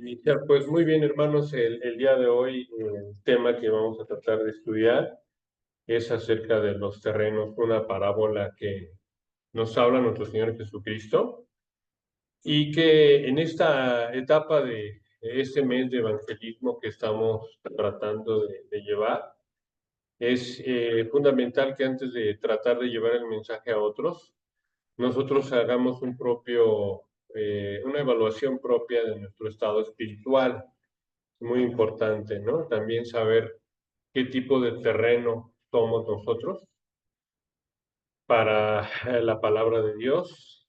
Iniciar. Pues muy bien, hermanos, el día de hoy el tema que vamos a tratar de estudiar es acerca de los terrenos, una parábola que nos habla nuestro Señor Jesucristo y que en esta etapa de este mes de evangelismo que estamos tratando de llevar, es fundamental que antes de tratar de llevar el mensaje a otros, nosotros hagamos una evaluación propia de nuestro estado espiritual. Muy importante, ¿no? También saber qué tipo de terreno somos nosotros para la palabra de Dios.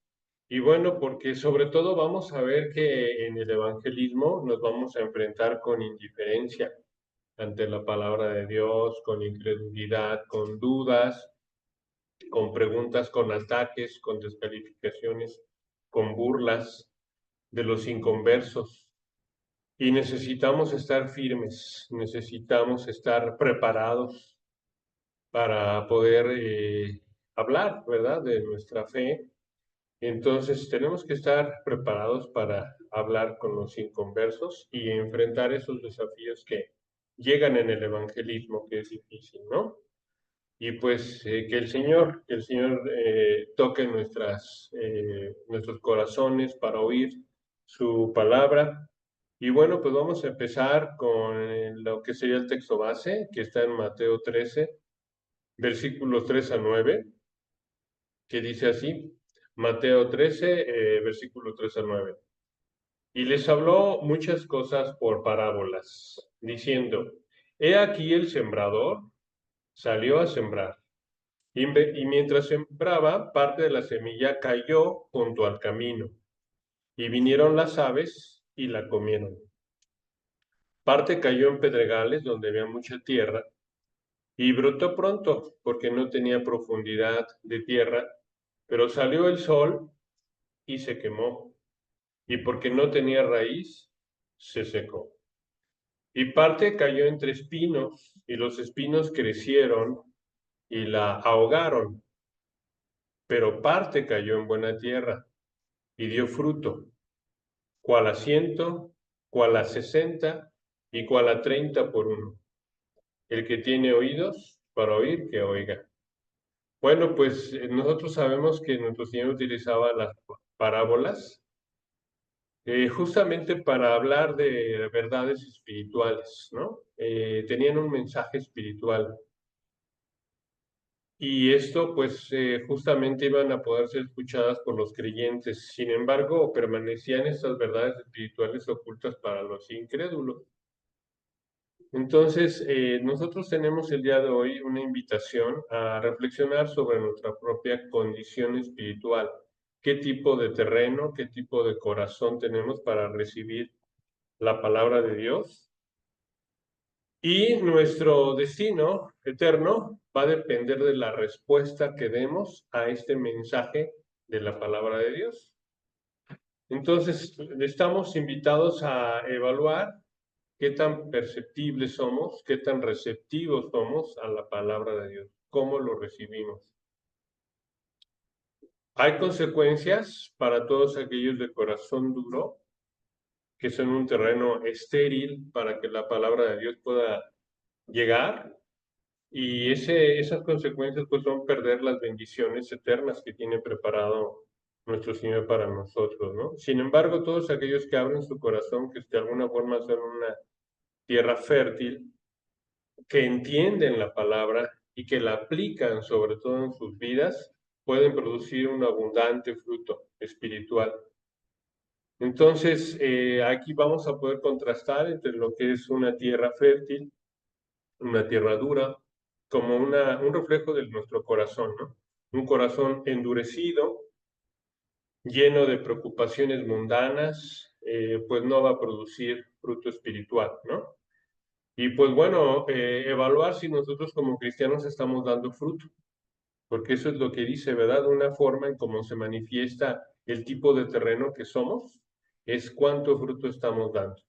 Y bueno, porque sobre todo vamos a ver que en el evangelismo nos vamos a enfrentar con indiferencia ante la palabra de Dios, con incredulidad, con dudas, con preguntas, con ataques, con descalificaciones, con burlas de los inconversos. Y necesitamos estar firmes, necesitamos estar preparados para poder hablar, ¿verdad?, de nuestra fe. Entonces tenemos que estar preparados para hablar con los inconversos y enfrentar esos desafíos que llegan en el evangelismo, que es difícil, ¿no? Y pues que el Señor toque nuestros corazones para oír su palabra. Y bueno, pues vamos a empezar con lo que sería el texto base, que está en Mateo 13, versículos 3 a 9, que dice así, Mateo 13, versículos 3 a 9. Y les habló muchas cosas por parábolas, diciendo, he aquí el sembrador salió a sembrar. Y mientras sembraba, parte de la semilla cayó junto al camino, y vinieron las aves y la comieron. Parte cayó en pedregales donde había mucha tierra, y brotó pronto, porque no tenía profundidad de tierra, pero salió el sol y se quemó, y porque no tenía raíz, se secó. Y parte cayó entre espinos, y los espinos crecieron y la ahogaron, pero parte cayó en buena tierra y dio fruto, cual a 100, cual a 60 y cual a 30 por uno. El que tiene oídos para oír, que oiga. Bueno, pues nosotros sabemos que nuestro Señor utilizaba las parábolas justamente para hablar de verdades espirituales, ¿no? Tenían un mensaje espiritual y esto pues justamente iban a poder ser escuchadas por los creyentes. Sin embargo, permanecían estas verdades espirituales ocultas para los incrédulos. Entonces, nosotros tenemos el día de hoy una invitación a reflexionar sobre nuestra propia condición espiritual. ¿Qué tipo de terreno, qué tipo de corazón tenemos para recibir la palabra de Dios? Y nuestro destino eterno va a depender de la respuesta que demos a este mensaje de la palabra de Dios. Entonces, estamos invitados a evaluar qué tan perceptibles somos, qué tan receptivos somos a la palabra de Dios, cómo lo recibimos. Hay consecuencias para todos aquellos de corazón duro, que son un terreno estéril para que la palabra de Dios pueda llegar, y esas consecuencias pues son perder las bendiciones eternas que tiene preparado nuestro Señor para nosotros, ¿no? Sin embargo, todos aquellos que abren su corazón, que de alguna forma son una tierra fértil, que entienden la palabra y que la aplican sobre todo en sus vidas, pueden producir un abundante fruto espiritual. Entonces, aquí vamos a poder contrastar entre lo que es una tierra fértil, una tierra dura, como un reflejo de nuestro corazón, ¿no? Un corazón endurecido, lleno de preocupaciones mundanas, pues no va a producir fruto espiritual, ¿no? Y pues bueno, evaluar si nosotros como cristianos estamos dando fruto, porque eso es lo que dice, ¿verdad? Una forma en cómo se manifiesta el tipo de terreno que somos, es cuánto fruto estamos dando.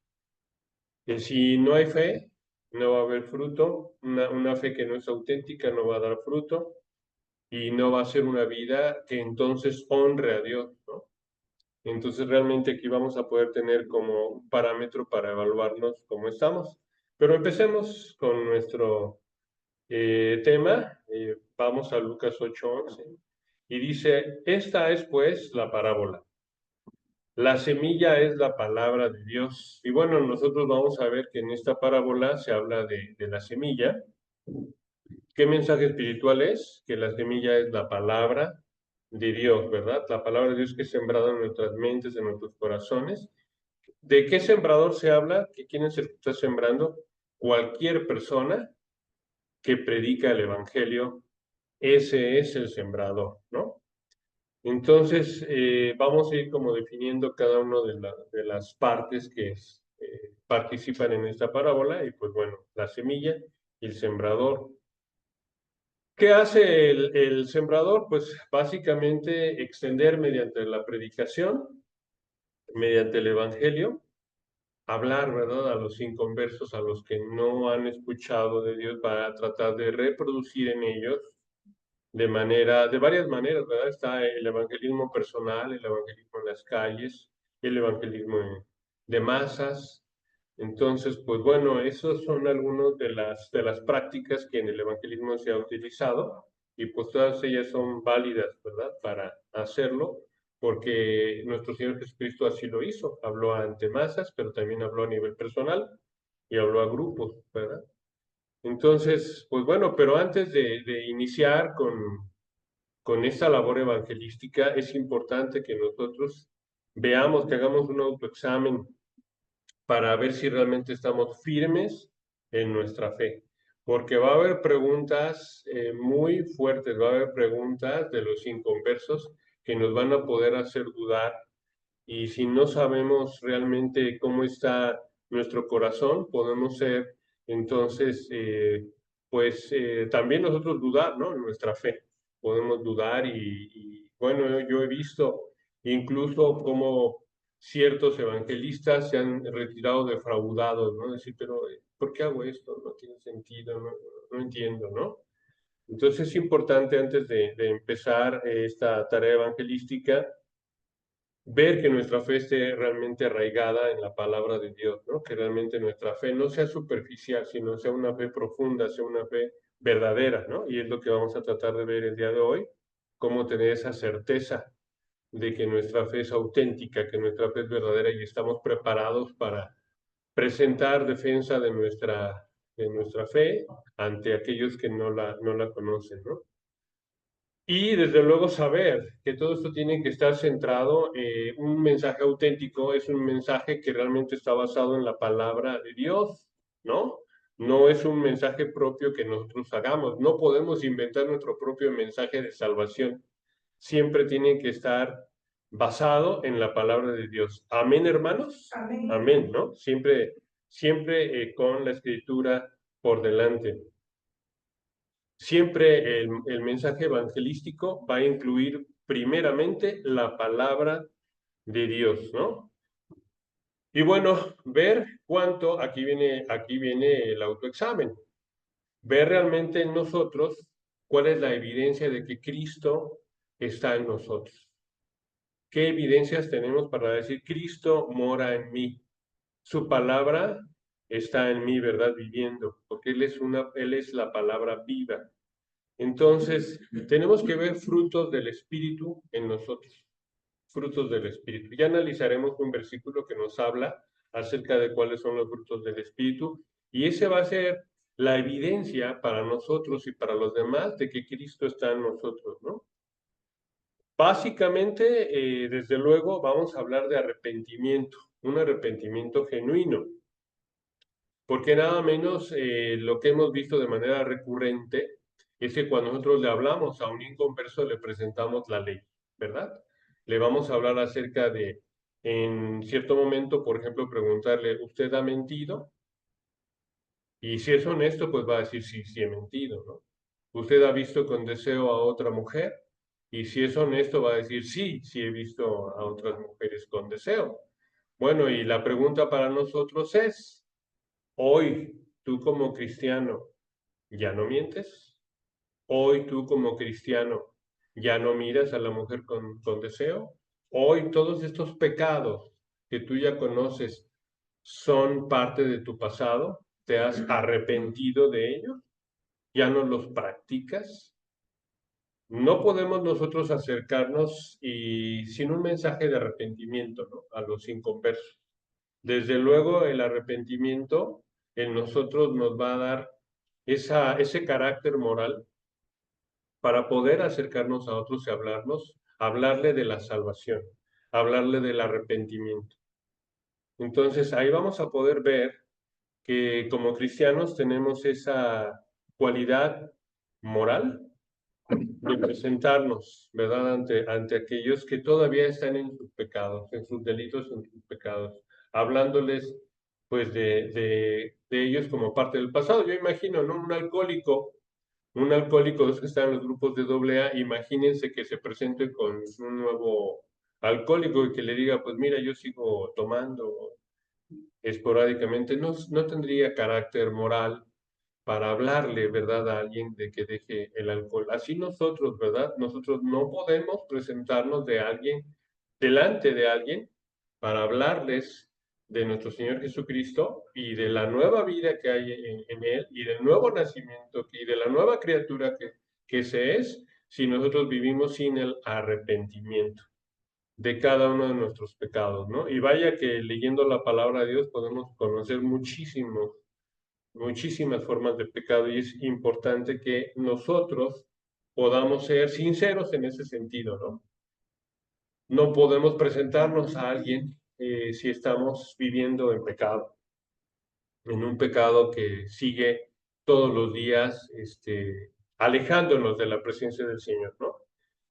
Que si no hay fe, no va a haber fruto, una fe que no es auténtica no va a dar fruto y no va a ser una vida que entonces honre a Dios, ¿no? Entonces realmente aquí vamos a poder tener como un parámetro para evaluarnos cómo estamos. Pero empecemos con nuestro tema. Vamos a Lucas 8:11 y dice, esta es pues la parábola. La semilla es la palabra de Dios. Y bueno, nosotros vamos a ver que en esta parábola se habla de la semilla. ¿Qué mensaje espiritual es? Que la semilla es la palabra de Dios, ¿verdad? La palabra de Dios que es sembrada en nuestras mentes, en nuestros corazones. ¿De qué sembrador se habla? ¿Quién es el que está sembrando? Cualquier persona que predica el Evangelio, ese es el sembrador, ¿no? Entonces, vamos a ir como definiendo cada una de las partes que participan en esta parábola, y pues bueno, la semilla y el sembrador. ¿Qué hace el sembrador? Pues básicamente extender mediante la predicación, mediante el Evangelio, hablar, ¿verdad? A los inconversos, a los que no han escuchado de Dios, para tratar de reproducir en ellos de varias maneras, ¿verdad? Está el evangelismo personal, el evangelismo en las calles, el evangelismo de masas. Entonces, pues bueno, esos son algunos de las prácticas que en el evangelismo se ha utilizado, y pues todas ellas son válidas, ¿verdad? Para hacerlo, porque nuestro Señor Jesucristo así lo hizo. Habló ante masas, pero también habló a nivel personal y habló a grupos, ¿verdad? Entonces, pues bueno, pero antes de iniciar con esta labor evangelística, es importante que nosotros veamos, que hagamos un autoexamen para ver si realmente estamos firmes en nuestra fe. Porque va a haber preguntas muy fuertes, va a haber preguntas de los inconversos que nos van a poder hacer dudar, y si no sabemos realmente cómo está nuestro corazón, podemos ser entonces, pues también nosotros dudar, ¿no? En nuestra fe. Podemos dudar, y bueno, yo he visto incluso cómo ciertos evangelistas se han retirado defraudados, ¿no? Decir, pero ¿por qué hago esto? No tiene sentido, no entiendo, ¿no? Entonces es importante, antes de empezar esta tarea evangelística, ver que nuestra fe esté realmente arraigada en la palabra de Dios, ¿no? Que realmente nuestra fe no sea superficial, sino sea una fe profunda, sea una fe verdadera, ¿no? Y es lo que vamos a tratar de ver el día de hoy, cómo tener esa certeza de que nuestra fe es auténtica, que nuestra fe es verdadera, y estamos preparados para presentar defensa de nuestra fe ante aquellos que no la conocen, ¿no? Y desde luego saber que todo esto tiene que estar centrado. Un mensaje auténtico es un mensaje que realmente está basado en la palabra de Dios, ¿no? No es un mensaje propio que nosotros hagamos. No podemos inventar nuestro propio mensaje de salvación. Siempre tiene que estar basado en la palabra de Dios. Amén, hermanos. Amén. Amén, ¿no? Siempre, siempre con la escritura por delante. Siempre el mensaje evangelístico va a incluir primeramente la palabra de Dios, ¿no? Y bueno, ver aquí viene el autoexamen, ver realmente en nosotros cuál es la evidencia de que Cristo está en nosotros. ¿Qué evidencias tenemos para decir Cristo mora en mí? Su palabra está en mí, ¿verdad? Viviendo, porque Él es la palabra viva. Entonces, tenemos que ver frutos del Espíritu en nosotros, frutos del Espíritu. Ya analizaremos un versículo que nos habla acerca de cuáles son los frutos del Espíritu, y ese va a ser la evidencia para nosotros y para los demás de que Cristo está en nosotros, ¿no? Básicamente, desde luego, vamos a hablar de arrepentimiento, un arrepentimiento genuino, porque nada menos lo que hemos visto de manera recurrente es que cuando nosotros le hablamos a un inconverso, le presentamos la ley, ¿verdad? Le vamos a hablar acerca de, en cierto momento, por ejemplo, preguntarle, ¿usted ha mentido? Y si es honesto, pues va a decir, sí, sí he mentido, ¿no? ¿Usted ha visto con deseo a otra mujer? Y si es honesto, va a decir, sí, sí he visto a otras mujeres con deseo. Bueno, y la pregunta para nosotros es, hoy, tú como cristiano, ¿ya no mientes? Hoy tú como cristiano, ¿ya no miras a la mujer con deseo? hoy todos estos pecados que tú ya conoces son parte de tu pasado, te has arrepentido de ellos, ya no los practicas. No podemos nosotros acercarnos y sin un mensaje de arrepentimiento, ¿no?, a los inconversos. Desde luego el arrepentimiento en nosotros nos va a dar ese carácter moral para poder acercarnos a otros y hablarle de la salvación, hablarle del arrepentimiento. Entonces ahí vamos a poder ver que como cristianos tenemos esa cualidad moral de presentarnos, ¿verdad?, ante aquellos que todavía están en sus pecados, en sus delitos, en sus pecados, hablándoles pues de ellos como parte del pasado. Yo imagino, ¿no?, un alcohólico de los que están en los grupos de AA, imagínense que se presente con un nuevo alcohólico y que le diga, pues mira, yo sigo tomando esporádicamente, no tendría carácter moral para hablarle, ¿verdad?, a alguien de que deje el alcohol. Así nosotros, ¿verdad? Nosotros no podemos presentarnos delante de alguien para hablarles de nuestro Señor Jesucristo y de la nueva vida que hay en Él y del nuevo nacimiento y de la nueva criatura que se es, si nosotros vivimos sin el arrepentimiento de cada uno de nuestros pecados, ¿no? Y vaya que leyendo la palabra de Dios podemos conocer muchísimas formas de pecado y es importante que nosotros podamos ser sinceros en ese sentido, ¿no? No podemos presentarnos a alguien si estamos viviendo en pecado, en un pecado que sigue todos los días, alejándonos de la presencia del Señor, ¿no?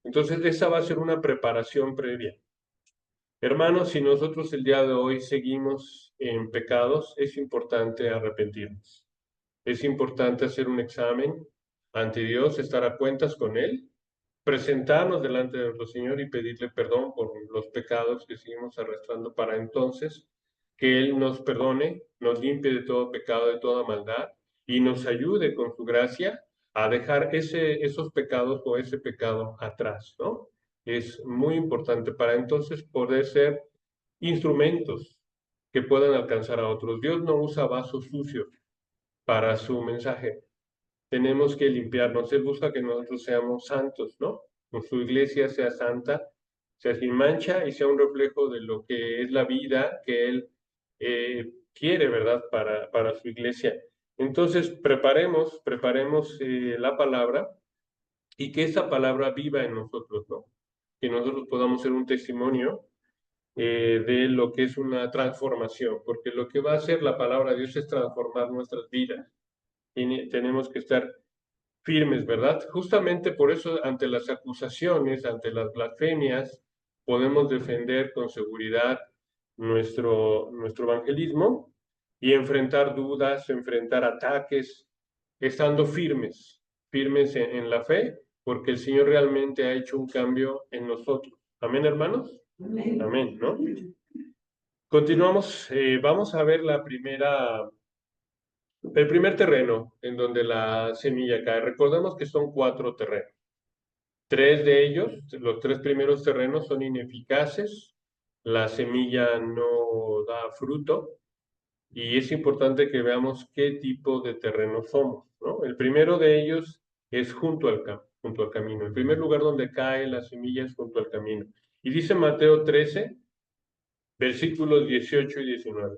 Entonces, esa va a ser una preparación previa. Hermanos, si nosotros el día de hoy seguimos en pecados, es importante arrepentirnos. Es importante hacer un examen ante Dios, estar a cuentas con Él, presentarnos delante de nuestro Señor y pedirle perdón por los pecados que seguimos arrastrando para entonces que Él nos perdone, nos limpie de todo pecado, de toda maldad y nos ayude con su gracia a dejar esos pecados o ese pecado atrás, ¿no? Es muy importante para entonces poder ser instrumentos que puedan alcanzar a otros. Dios no usa vasos sucios para su mensaje. Tenemos que limpiarnos. Él busca que nosotros seamos santos, ¿no? Que su iglesia sea santa, sea sin mancha y sea un reflejo de lo que es la vida que Él quiere, ¿verdad?, para su iglesia. Entonces, preparemos la palabra y que esa palabra viva en nosotros, ¿no? Que nosotros podamos ser un testimonio de lo que es una transformación, porque lo que va a hacer la palabra de Dios es transformar nuestras vidas. Y tenemos que estar firmes, ¿verdad? Justamente por eso, ante las acusaciones, ante las blasfemias, podemos defender con seguridad nuestro evangelismo y enfrentar dudas, enfrentar ataques, estando firmes en la fe, porque el Señor realmente ha hecho un cambio en nosotros. ¿Amén, hermanos? Amén. Amén, ¿no? Continuamos, vamos a ver el primer terreno en donde la semilla cae. Recordemos que son 4 terrenos. 3 de ellos, los 3 primeros terrenos son ineficaces, la semilla no da fruto y es importante que veamos qué tipo de terreno somos, ¿no? El primero de ellos es junto al camino. El primer lugar donde cae la semilla es junto al camino. Y dice Mateo 13, versículos 18 y 19.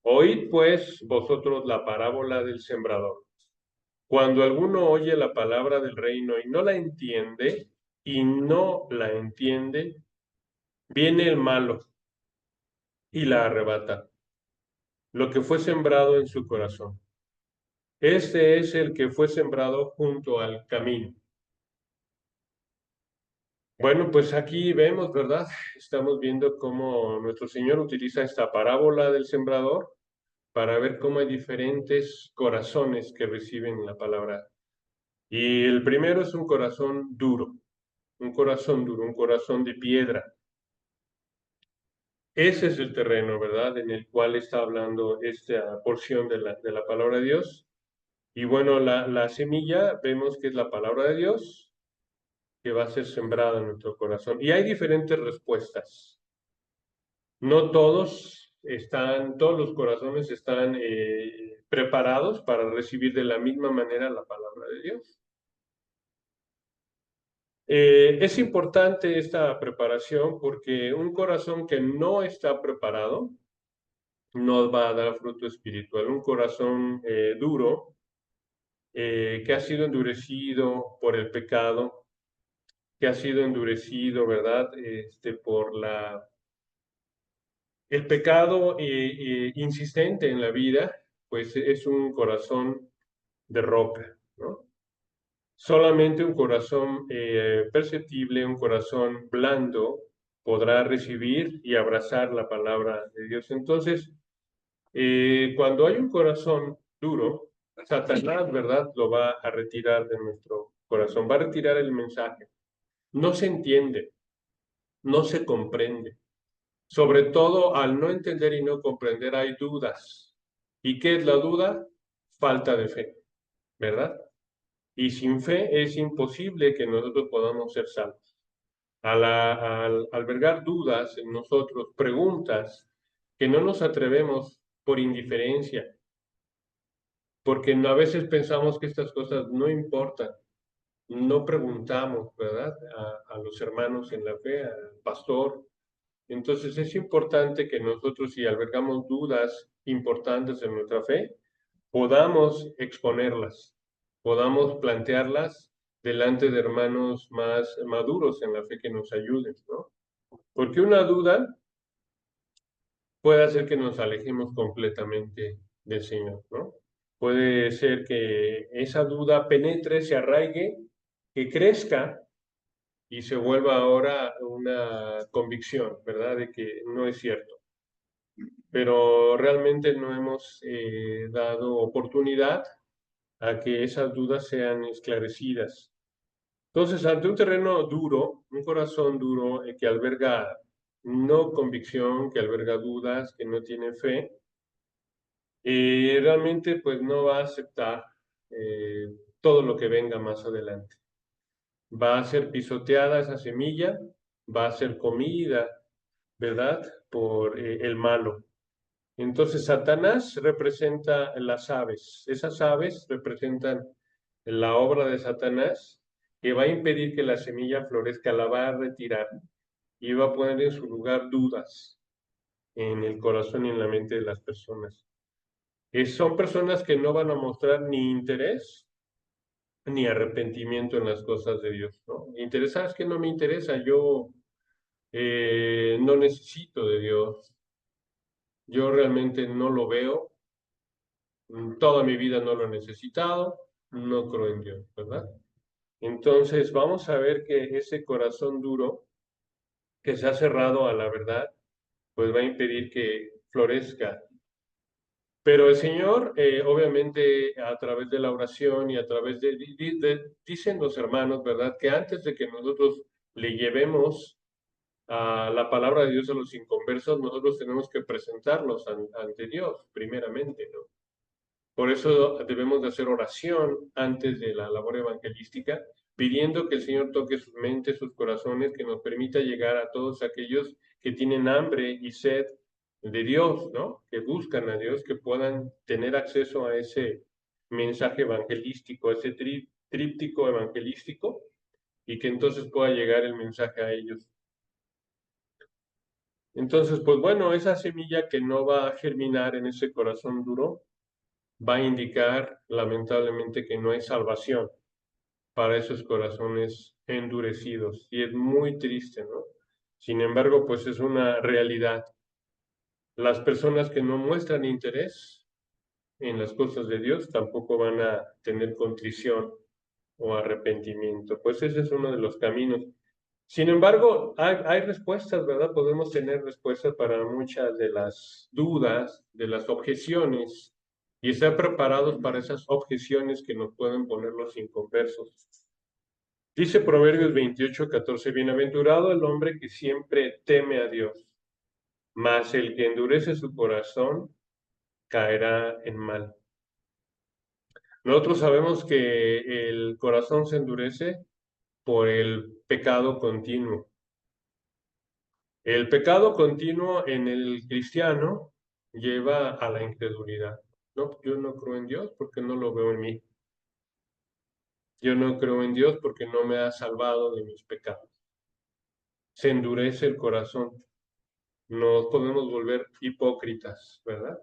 Oíd pues vosotros la parábola del sembrador. Cuando alguno oye la palabra del reino y no la entiende, viene el malo y la arrebata, lo que fue sembrado en su corazón. Este es el que fue sembrado junto al camino. Bueno, pues aquí vemos, ¿verdad? Estamos viendo cómo nuestro Señor utiliza esta parábola del sembrador para ver cómo hay diferentes corazones que reciben la palabra. Y el primero es un corazón duro, un corazón de piedra. Ese es el terreno, ¿verdad?, en el cual está hablando esta porción de la palabra de Dios. Y bueno, la semilla vemos que es la palabra de Dios. que va a ser sembrada en nuestro corazón. Y hay diferentes respuestas. No todos los corazones están preparados para recibir de la misma manera la palabra de Dios. Es importante esta preparación porque un corazón que no está preparado no va a dar fruto espiritual. Un corazón duro, que ha sido endurecido por el pecado, que ha sido endurecido, ¿verdad? Por el pecado insistente en la vida, pues es un corazón de roca, ¿no? Solamente un corazón perceptible, un corazón blando, podrá recibir y abrazar la palabra de Dios. Entonces, cuando hay un corazón duro, Satanás, ¿verdad?, lo va a retirar de nuestro corazón, va a retirar el mensaje. No se entiende, no se comprende. Sobre todo, al no entender y no comprender, hay dudas. ¿Y qué es la duda? Falta de fe, ¿verdad? Y sin fe es imposible que nosotros podamos ser salvos. Al albergar dudas en nosotros, preguntas que no nos atrevemos por indiferencia, porque a veces pensamos que estas cosas no importan, no preguntamos, ¿verdad? A los hermanos en la fe, al pastor. Entonces es importante que nosotros, si albergamos dudas importantes en nuestra fe, podamos exponerlas, podamos plantearlas delante de hermanos más maduros en la fe que nos ayuden, ¿no? Porque una duda puede hacer que nos alejemos completamente del Señor, ¿no? Puede ser que esa duda penetre, se arraigue, que crezca y se vuelva ahora una convicción, ¿verdad? De que no es cierto. Pero realmente no hemos dado oportunidad a que esas dudas sean esclarecidas. Entonces, ante un terreno duro, un corazón duro que alberga no convicción, que alberga dudas, que no tiene fe, realmente pues no va a aceptar eh, todo lo que venga más adelante. Va a ser pisoteada esa semilla, va a ser comida, ¿verdad? Por el malo. Entonces, Satanás representa las aves. Esas aves representan la obra de Satanás que va a impedir que la semilla florezca, la va a retirar y va a poner en su lugar dudas en el corazón y en la mente de las personas. Son personas que no van a mostrar ni interés ni arrepentimiento en las cosas de Dios, ¿no? Es que no me interesa, yo no necesito de Dios, yo realmente no lo veo, toda mi vida no lo he necesitado, no creo en Dios, ¿verdad? Entonces vamos a ver que ese corazón duro que se ha cerrado a la verdad, pues va a impedir que florezca. Pero el Señor, obviamente, a través de la oración y a través dicen los hermanos, ¿verdad? Que antes de que nosotros le llevemos a la palabra de Dios a los inconversos, nosotros tenemos que presentarlos ante Dios, primeramente, ¿no? Por eso debemos de hacer oración antes de la labor evangelística, pidiendo que el Señor toque sus mentes, sus corazones, que nos permita llegar a todos aquellos que tienen hambre y sed de Dios, ¿no? Que buscan a Dios, que puedan tener acceso a ese mensaje evangelístico, a ese tríptico evangelístico, y que entonces pueda llegar el mensaje a ellos. Entonces, pues bueno, esa semilla que no va a germinar en ese corazón duro, va a indicar lamentablemente que no hay salvación para esos corazones endurecidos. Y es muy triste, ¿no? Sin embargo, pues es una realidad. Las personas que no muestran interés en las cosas de Dios tampoco van a tener contrición o arrepentimiento. Pues ese es uno de los caminos. Sin embargo, hay respuestas, ¿verdad? Podemos tener respuestas para muchas de las dudas, de las objeciones, y estar preparados para esas objeciones que nos pueden poner los inconversos. Dice Proverbios 28:14, bienaventurado el hombre que siempre teme a Dios, mas el que endurece su corazón caerá en mal. Nosotros sabemos que el corazón se endurece por el pecado continuo. El pecado continuo en el cristiano lleva a la incredulidad. No, yo no creo en Dios porque no lo veo en mí. Yo no creo en Dios porque no me ha salvado de mis pecados. Se endurece el corazón. Nos podemos volver hipócritas, ¿verdad?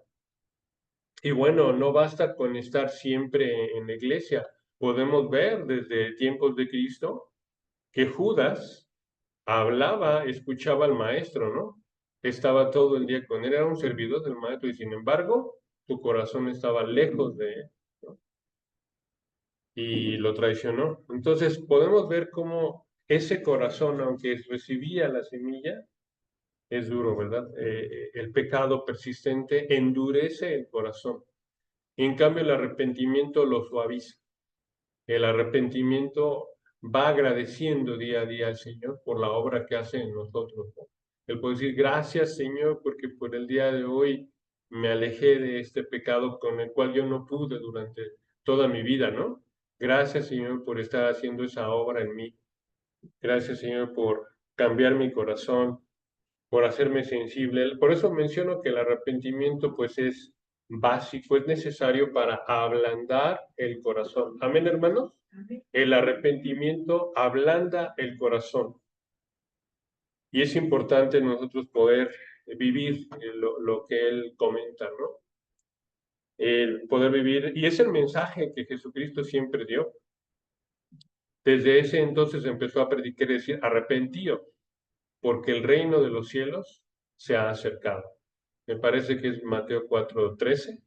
Y bueno, no basta con estar siempre en la iglesia. Podemos ver desde tiempos de Cristo que Judas hablaba, escuchaba al maestro, ¿no? Estaba todo el día con él, era un servidor del maestro y sin embargo su corazón estaba lejos de él, ¿no? Y lo traicionó. Entonces podemos ver cómo ese corazón, aunque recibía la semilla, es duro, ¿verdad? El pecado persistente endurece el corazón. En cambio, el arrepentimiento lo suaviza. El arrepentimiento va agradeciendo día a día al Señor por la obra que hace en nosotros, ¿no? Él puede decir, gracias Señor, porque por el día de hoy me alejé de este pecado con el cual yo no pude durante toda mi vida, ¿no? Gracias Señor por estar haciendo esa obra en mí. Gracias Señor por cambiar mi corazón, por hacerme sensible. Por eso menciono que el arrepentimiento pues es básico, es necesario para ablandar el corazón. Amén, hermanos. El arrepentimiento ablanda el corazón. Y es importante nosotros poder vivir lo que él comenta, ¿no? El poder vivir, y es el mensaje que Jesucristo siempre dio. Desde ese entonces empezó a predicar y decir, arrepentíos, porque el reino de los cielos se ha acercado. Me parece que es Mateo 4:13,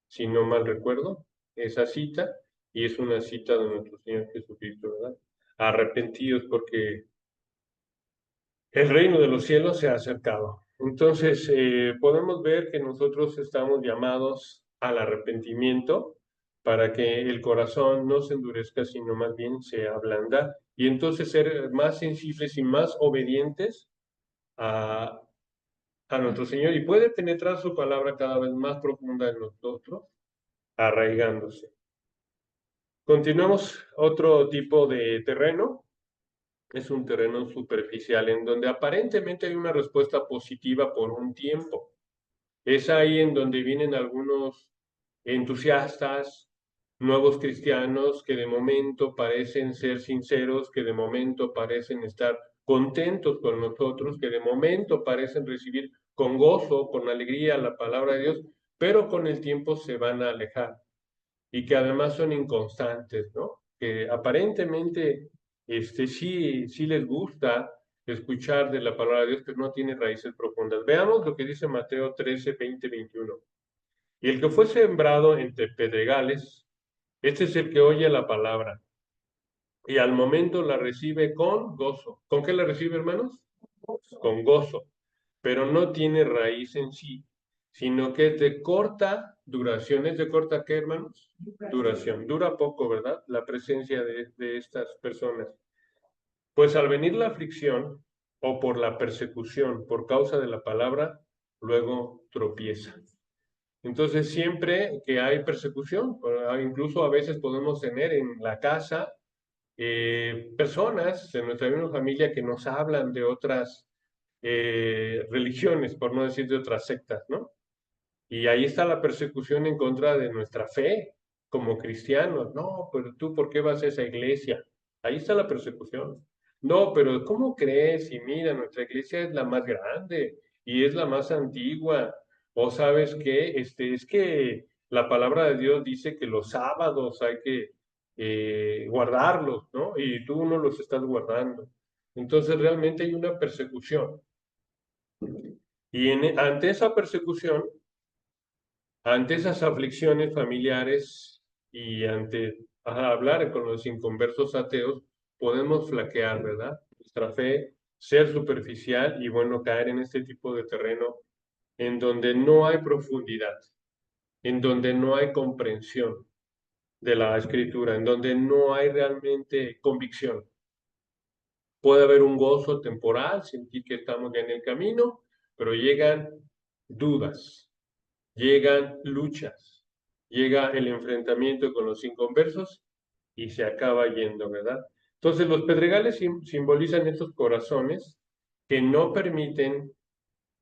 si no mal recuerdo, esa cita, y es una cita de nuestro Señor Jesucristo, ¿verdad? Arrepentíos porque el reino de los cielos se ha acercado. Entonces, podemos ver que nosotros estamos llamados al arrepentimiento para que el corazón no se endurezca, sino más bien se ablanda, y entonces ser más sensibles y más obedientes a, a nuestro Señor, y puede penetrar su palabra cada vez más profunda en nosotros, arraigándose. Continuamos otro tipo de terreno. Es un terreno superficial en donde aparentemente hay una respuesta positiva por un tiempo. Es ahí en donde vienen algunos entusiastas, nuevos cristianos que de momento parecen ser sinceros, que de momento parecen estar contentos con nosotros, que de momento parecen recibir con gozo, con alegría la palabra de Dios, pero con el tiempo se van a alejar y que además son inconstantes, ¿no? Que aparentemente sí les gusta escuchar de la palabra de Dios, pero no tiene raíces profundas. Veamos lo que dice Mateo 13, 20, 21. Y el que fue sembrado entre pedregales, este es el que oye la palabra y al momento la recibe con gozo. ¿Con qué la recibe, hermanos? Con gozo, pero no tiene raíz en sí, sino que es de corta duración. ¿Es de corta qué, hermanos? Duración. Dura poco, ¿verdad? La presencia de estas personas. Pues al venir la aflicción o por la persecución por causa de la palabra, luego tropieza. Entonces, siempre que hay persecución, incluso a veces podemos tener en la casa personas de nuestra misma familia que nos hablan de otras religiones, por no decir de otras sectas, ¿no? Y ahí está la persecución en contra de nuestra fe como cristianos. No, pero tú, ¿por qué vas a esa iglesia? Ahí está la persecución. No, pero ¿cómo crees? Y mira, nuestra iglesia es la más grande y es la más antigua. O sabes qué, es que la palabra de Dios dice que los sábados hay que guardarlos, ¿no? Y tú no los estás guardando. Entonces realmente hay una persecución. Y ante esa persecución, ante esas aflicciones familiares y ante hablar con los inconversos ateos, podemos flaquear, ¿verdad? Nuestra fe, ser superficial y bueno, caer en este tipo de terreno en donde no hay profundidad, en donde no hay comprensión de la escritura, en donde no hay realmente convicción. Puede haber un gozo temporal, sentir que estamos ya en el camino, pero llegan dudas, llegan luchas, llega el enfrentamiento con los inconversos y se acaba yendo, ¿verdad? Entonces, los pedregales simbolizan estos corazones que no permiten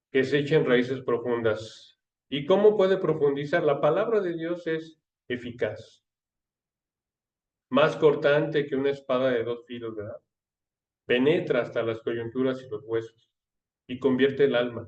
que se echen raíces profundas. ¿Y cómo puede profundizar? La palabra de Dios es eficaz, más cortante que una espada de dos filos, ¿verdad? Penetra hasta las coyunturas y los huesos y convierte el alma.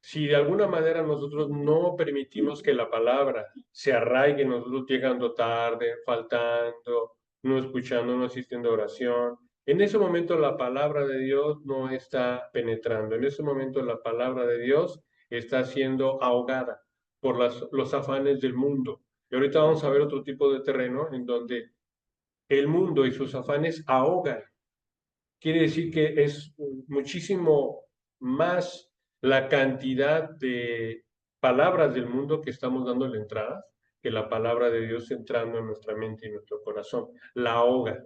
Si de alguna manera nosotros no permitimos que la palabra se arraigue, nosotros llegando tarde, faltando, no escuchando, no asistiendo a oración, en ese momento la palabra de Dios no está penetrando, en ese momento la palabra de Dios está siendo ahogada por los afanes del mundo. Y ahorita vamos a ver otro tipo de terreno en donde el mundo y sus afanes ahogan. Quiere decir que es muchísimo más la cantidad de palabras del mundo que estamos dándole entrada que la palabra de Dios entrando en nuestra mente y nuestro corazón. La ahoga.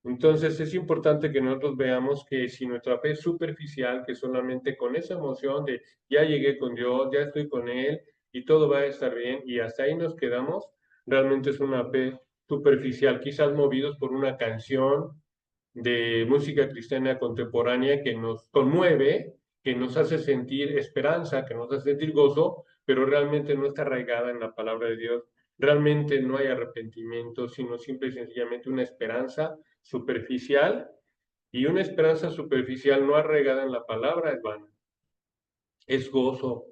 Entonces es importante que nosotros veamos que si nuestra fe es superficial, que solamente con esa emoción de ya llegué con Dios, ya estoy con Él y todo va a estar bien y hasta ahí nos quedamos, realmente es una fe superficial, quizás movidos por una canción de música cristiana contemporánea que nos conmueve, que nos hace sentir esperanza, que nos hace sentir gozo, pero realmente no está arraigada en la palabra de Dios. Realmente no hay arrepentimiento, sino simple y sencillamente una esperanza superficial, y una esperanza superficial no arraigada en la palabra es vana. Es gozo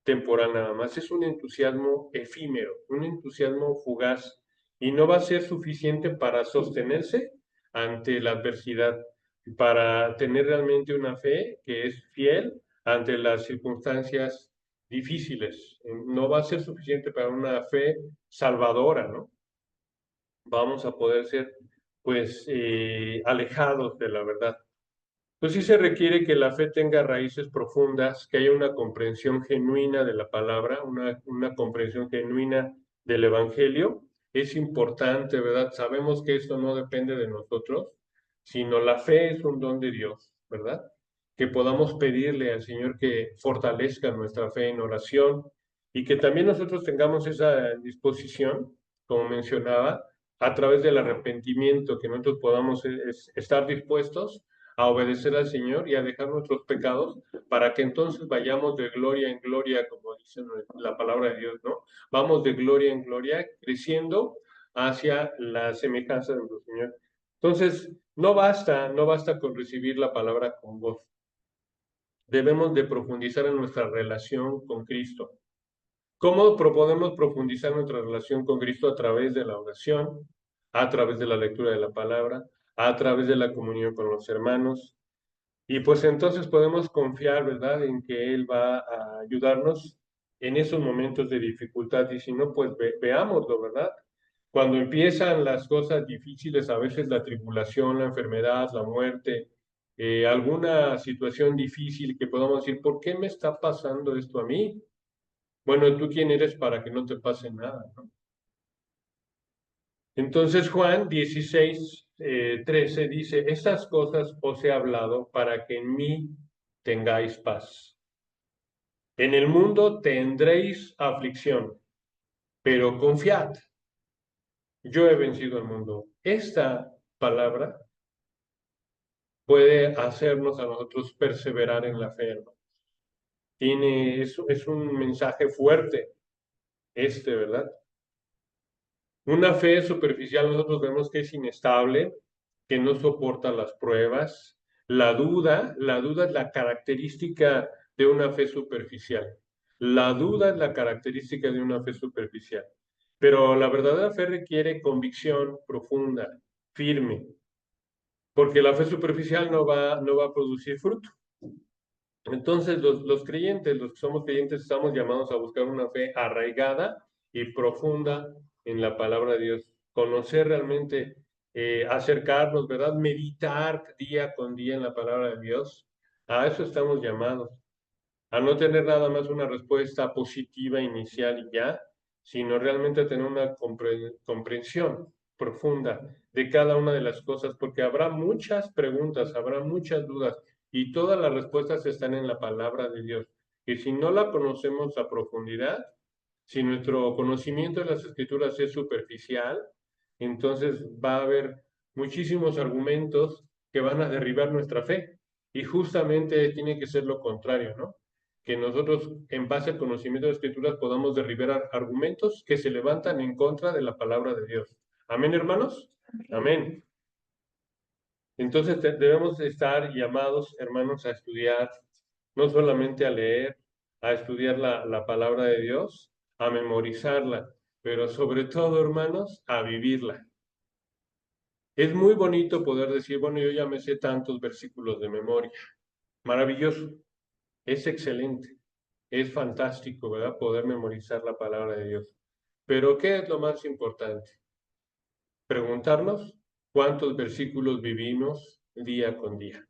temporal nada más, es un entusiasmo efímero, un entusiasmo fugaz, y no va a ser suficiente para sostenerse ante la adversidad, para tener realmente una fe que es fiel ante las circunstancias difíciles. No va a ser suficiente para una fe salvadora, ¿no? Vamos a poder ser, pues, alejados de la verdad. Pues sí se requiere que la fe tenga raíces profundas, que haya una comprensión genuina de la palabra, una comprensión genuina del Evangelio. Es importante, ¿verdad? Sabemos que esto no depende de nosotros, sino la fe es un don de Dios, ¿verdad? Que podamos pedirle al Señor que fortalezca nuestra fe en oración y que también nosotros tengamos esa disposición, como mencionaba, a través del arrepentimiento, que nosotros podamos estar dispuestos a obedecer al Señor y a dejar nuestros pecados para que entonces vayamos de gloria en gloria, como dice la palabra de Dios, ¿no? Vamos de gloria en gloria, creciendo hacia la semejanza de nuestro Señor. Entonces, no basta con recibir la palabra con voz. Debemos de profundizar en nuestra relación con Cristo. ¿Cómo podemos profundizar nuestra relación con Cristo? A través de la oración, a través de la lectura de la palabra, a través de la comunión con los hermanos, y pues entonces podemos confiar, ¿verdad?, en que Él va a ayudarnos en esos momentos de dificultad. Y si no, pues veámoslo, ¿verdad? Cuando empiezan las cosas difíciles, a veces la tribulación, la enfermedad, la muerte, alguna situación difícil que podamos decir, ¿por qué me está pasando esto a mí? Bueno, ¿tú quién eres para que no te pase nada, ¿no? Entonces Juan 16, 13 dice, estas cosas os he hablado para que en mí tengáis paz. En el mundo tendréis aflicción, pero confiad, yo he vencido al mundo. Esta palabra puede hacernos a nosotros perseverar en la fe, ¿no? Es un mensaje fuerte, ¿verdad? Una fe superficial nosotros vemos que es inestable, que no soporta las pruebas. La duda es la característica de una fe superficial. La duda es la característica de una fe superficial. Pero la verdadera fe requiere convicción profunda, firme, porque la fe superficial no va a producir fruto. Entonces, los creyentes, los que somos creyentes, estamos llamados a buscar una fe arraigada y profunda en la palabra de Dios. Conocer realmente, acercarnos, ¿verdad? Meditar día con día en la palabra de Dios. A eso estamos llamados. A no tener nada más una respuesta positiva inicial y ya, sino realmente tener una comprensión profunda de cada una de las cosas, porque habrá muchas preguntas, habrá muchas dudas, y todas las respuestas están en la palabra de Dios. Y si no la conocemos a profundidad, si nuestro conocimiento de las escrituras es superficial, entonces va a haber muchísimos argumentos que van a derribar nuestra fe. Y justamente tiene que ser lo contrario, ¿no? Que nosotros, en base al conocimiento de las Escrituras, podamos derribar argumentos que se levantan en contra de la palabra de Dios. ¿Amén, hermanos? Amén. Entonces debemos estar llamados, hermanos, a estudiar, no solamente a leer, a estudiar la palabra de Dios, a memorizarla, pero sobre todo, hermanos, a vivirla. Es muy bonito poder decir, bueno, yo ya me sé tantos versículos de memoria. Maravilloso, es excelente, es fantástico, ¿verdad? Poder memorizar la palabra de Dios. Pero ¿qué es lo más importante? Preguntarnos cuántos versículos vivimos día con día.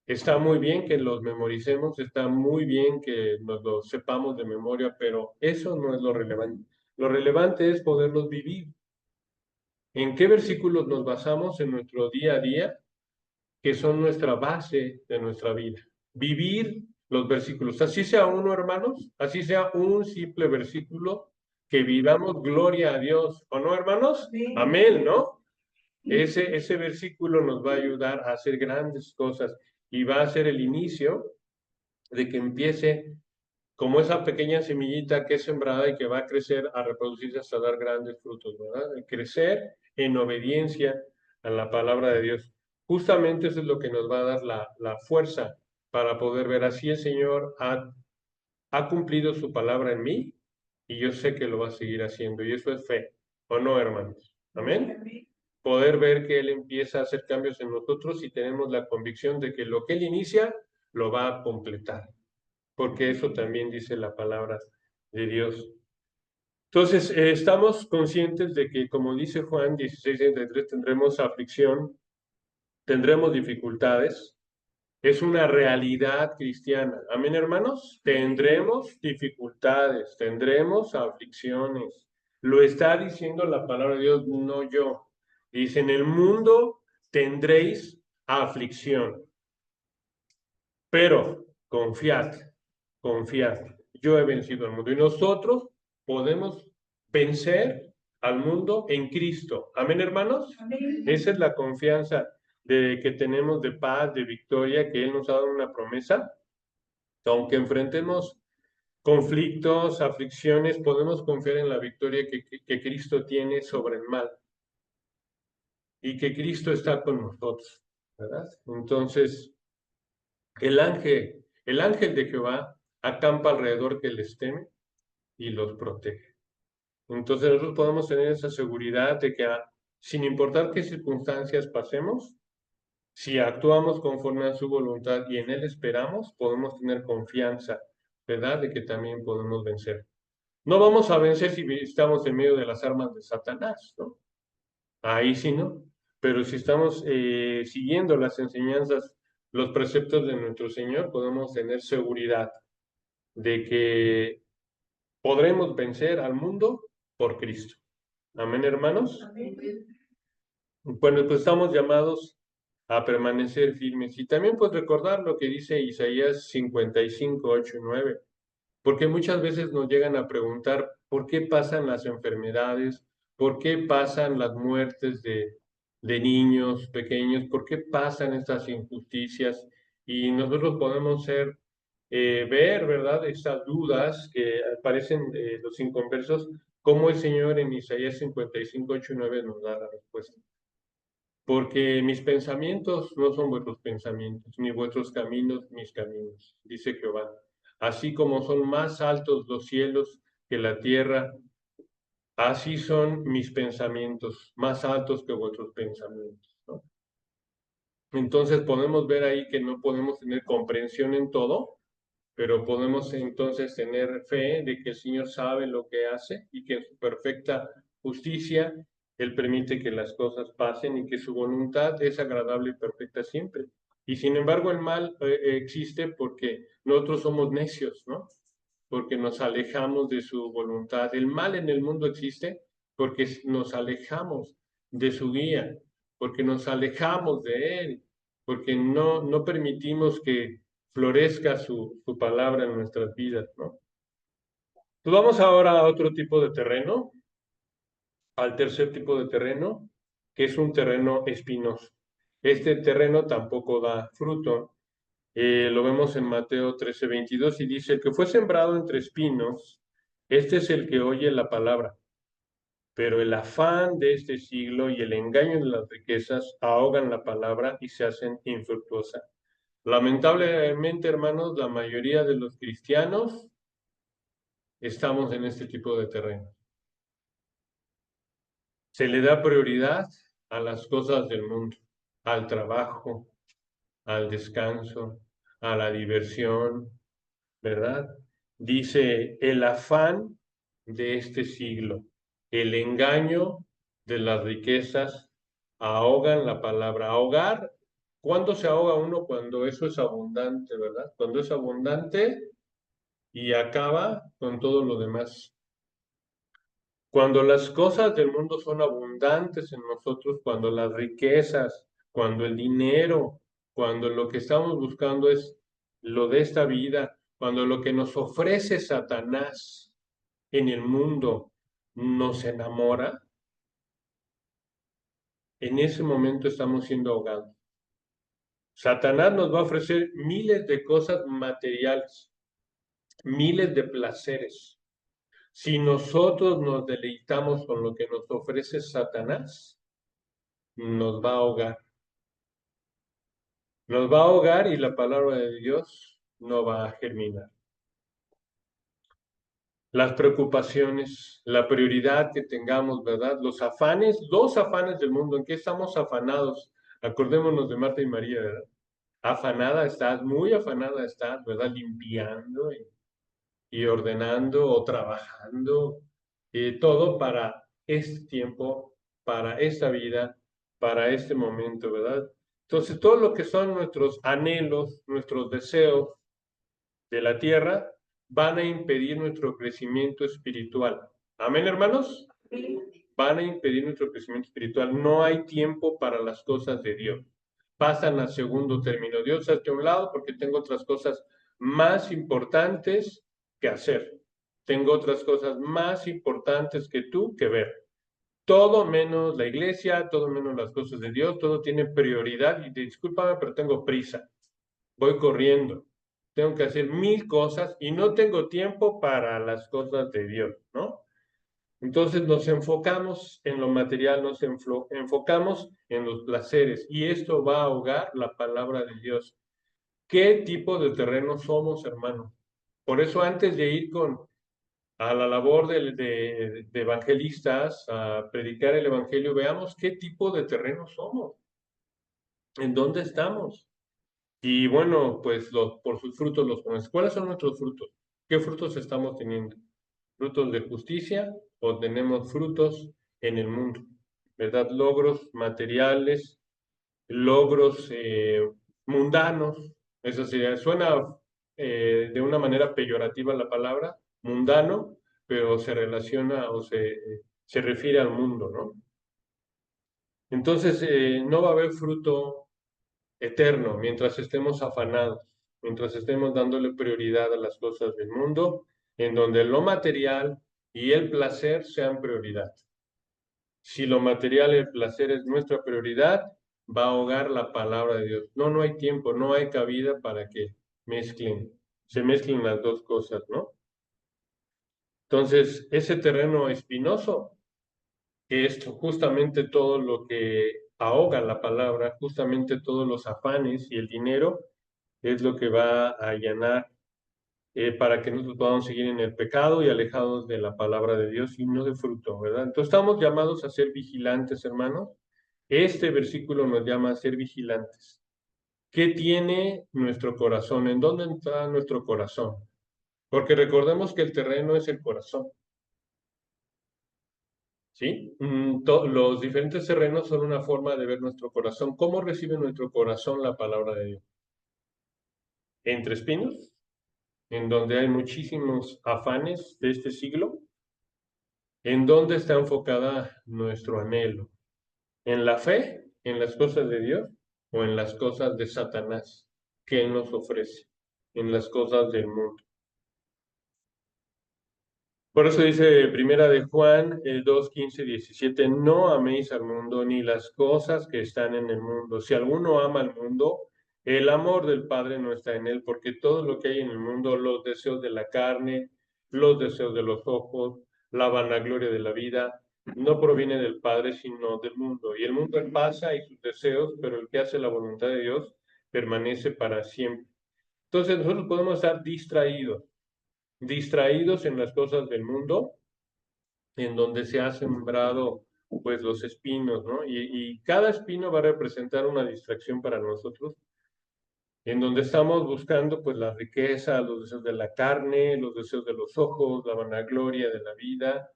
Está muy bien que los memoricemos, está muy bien que nos lo sepamos de memoria, pero eso no es lo relevante. Lo relevante es poderlos vivir. ¿En qué versículos nos basamos en nuestro día a día, que son nuestra base de nuestra vida? Vivir los versículos, así sea uno, hermanos, así sea un simple versículo, que vivamos gloria a Dios, ¿o no, hermanos? Amén, ¿no? Ese versículo nos va a ayudar a hacer grandes cosas y va a ser el inicio de que empiece como esa pequeña semillita que es sembrada y que va a crecer, a reproducirse hasta dar grandes frutos, ¿verdad? De crecer en obediencia a la palabra de Dios. Justamente eso es lo que nos va a dar la fuerza para poder ver así el Señor ha cumplido su palabra en mí y yo sé que lo va a seguir haciendo. Y eso es fe, ¿o no, hermanos? Amén. Poder ver que Él empieza a hacer cambios en nosotros y tenemos la convicción de que lo que Él inicia, lo va a completar, porque eso también dice la palabra de Dios. Entonces, estamos conscientes de que, como dice Juan 16:33, tendremos aflicción, tendremos dificultades. Es una realidad cristiana. Amén, hermanos. Tendremos dificultades, tendremos aflicciones. Lo está diciendo la palabra de Dios, no yo. Dice, en el mundo tendréis aflicción, pero confiad, confiad. Yo he vencido al mundo y nosotros podemos vencer al mundo en Cristo. Amén, hermanos. Amén. Esa es la confianza que tenemos de paz, de victoria, que Él nos ha dado una promesa. Aunque enfrentemos conflictos, aflicciones, podemos confiar en la victoria que Cristo tiene sobre el mal y que Cristo está con nosotros, ¿verdad? Entonces, el ángel de Jehová acampa alrededor que les teme y los protege. Entonces nosotros podemos tener esa seguridad de que sin importar qué circunstancias pasemos, si actuamos conforme a su voluntad y en Él esperamos, podemos tener confianza, ¿verdad? De que también podemos vencer. No vamos a vencer si estamos en medio de las armas de Satanás, ¿no? Ahí sí, ¿no? Pero si estamos siguiendo las enseñanzas, los preceptos de nuestro Señor, podemos tener seguridad de que podremos vencer al mundo por Cristo. Amén, hermanos. Amén. Bueno, pues estamos llamados a permanecer firmes y también pues recordar lo que dice Isaías 55, 8 y 9, porque muchas veces nos llegan a preguntar por qué pasan las enfermedades, por qué pasan las muertes de niños pequeños, por qué pasan estas injusticias y nosotros podemos ver, ¿verdad?, estas dudas que aparecen los inconversos, cómo el Señor en Isaías 55, 8 y 9 nos da la respuesta. Porque mis pensamientos no son vuestros pensamientos, ni vuestros caminos mis caminos, dice Jehová. Así como son más altos los cielos que la tierra, así son mis pensamientos, más altos que vuestros pensamientos, ¿no? Entonces podemos ver ahí que no podemos tener comprensión en todo, pero podemos entonces tener fe de que el Señor sabe lo que hace y que en su perfecta justicia Él permite que las cosas pasen y que su voluntad es agradable y perfecta siempre. Y sin embargo el mal existe porque nosotros somos necios, ¿no? Porque nos alejamos de su voluntad. El mal en el mundo existe porque nos alejamos de su guía, porque nos alejamos de Él, porque no permitimos que florezca su palabra en nuestras vidas, ¿no? Pues vamos ahora a otro tipo de terreno, al tercer tipo de terreno, que es un terreno espinoso. Este terreno tampoco da fruto. Lo vemos en Mateo 13:22 y dice, el que fue sembrado entre espinos, este es el que oye la palabra, pero el afán de este siglo y el engaño de las riquezas ahogan la palabra y se hacen infructuosa. Lamentablemente, hermanos, la mayoría de los cristianos estamos en este tipo de terreno. Se le da prioridad a las cosas del mundo, al trabajo, al descanso, a la diversión, ¿verdad? Dice el afán de este siglo, el engaño de las riquezas ahogan la palabra. Ahogar, ¿cuándo se ahoga uno? Cuando eso es abundante, ¿verdad? Cuando es abundante y acaba con todo lo demás. Cuando las cosas del mundo son abundantes en nosotros, cuando las riquezas, cuando el dinero, cuando lo que estamos buscando es lo de esta vida, cuando lo que nos ofrece Satanás en el mundo nos enamora, en ese momento estamos siendo ahogados. Satanás nos va a ofrecer miles de cosas materiales, miles de placeres. Si nosotros nos deleitamos con lo que nos ofrece Satanás, nos va a ahogar. Nos va a ahogar y la palabra de Dios no va a germinar. Las preocupaciones, la prioridad que tengamos, ¿verdad? Los afanes del mundo, ¿en qué estamos afanados? Acordémonos de Marta y María, ¿verdad? Afanada estás, muy afanada estás, ¿verdad? Limpiando y ordenando o trabajando, todo para este tiempo, para esta vida, para este momento, ¿verdad? Entonces, todo lo que son nuestros anhelos, nuestros deseos de la tierra, van a impedir nuestro crecimiento espiritual. ¿Amén, hermanos? Van a impedir nuestro crecimiento espiritual. No hay tiempo para las cosas de Dios. Pasan a segundo término. Dios hacia un lado porque tengo otras cosas más importantes que hacer. Tengo otras cosas más importantes que tú que ver. Todo menos la iglesia, todo menos las cosas de Dios, todo tiene prioridad. Y discúlpame, pero tengo prisa. Voy corriendo. Tengo que hacer 1000 cosas y no tengo tiempo para las cosas de Dios, ¿no? Entonces nos enfocamos en lo material, nos enfocamos en los placeres y esto va a ahogar la palabra de Dios. ¿Qué tipo de terreno somos, hermano? Por eso antes de ir a la labor de evangelistas, a predicar el evangelio, veamos qué tipo de terreno somos, en dónde estamos. Y bueno, pues por sus frutos los conoces. ¿Cuáles son nuestros frutos? ¿Qué frutos estamos teniendo? ¿Frutos de justicia o tenemos frutos en el mundo? ¿Verdad? Logros materiales, logros mundanos. Eso sería, suena de una manera peyorativa la palabra, mundano, pero se relaciona o se refiere al mundo, ¿no? Entonces, no va a haber fruto eterno mientras estemos afanados, mientras estemos dándole prioridad a las cosas del mundo, en donde lo material y el placer sean prioridad. Si lo material y el placer es nuestra prioridad, va a ahogar la palabra de Dios. No, no hay tiempo, no hay cabida para que se mezclen las dos cosas, ¿no? Entonces, ese terreno espinoso es justamente todo lo que ahoga la palabra, justamente todos los afanes y el dinero es lo que va a allanar para que nosotros podamos seguir en el pecado y alejados de la palabra de Dios y no de fruto, ¿verdad? Entonces estamos llamados a ser vigilantes, hermanos. Este versículo nos llama a ser vigilantes. ¿Qué tiene nuestro corazón? ¿En dónde está nuestro corazón? Porque recordemos que el terreno es el corazón, ¿sí? Los diferentes terrenos son una forma de ver nuestro corazón. ¿Cómo recibe nuestro corazón la palabra de Dios? ¿Entre espinos? En donde hay muchísimos afanes de este siglo. ¿En dónde está enfocada nuestro anhelo? ¿En la fe, en las cosas de Dios o en las cosas de Satanás que Él nos ofrece, en las cosas del mundo? Por eso dice Primera de Juan 2, 15, 17, no améis al mundo ni las cosas que están en el mundo. Si alguno ama al mundo, el amor del Padre no está en él, porque todo lo que hay en el mundo, los deseos de la carne, los deseos de los ojos, la vanagloria de la vida, no proviene del Padre, sino del mundo. Y el mundo pasa y sus deseos, pero el que hace la voluntad de Dios permanece para siempre. Entonces nosotros podemos estar distraídos en las cosas del mundo, en donde se ha sembrado pues los espinos, ¿no? Y cada espino va a representar una distracción para nosotros, en donde estamos buscando pues la riqueza, los deseos de la carne, los deseos de los ojos, la vanagloria de la vida,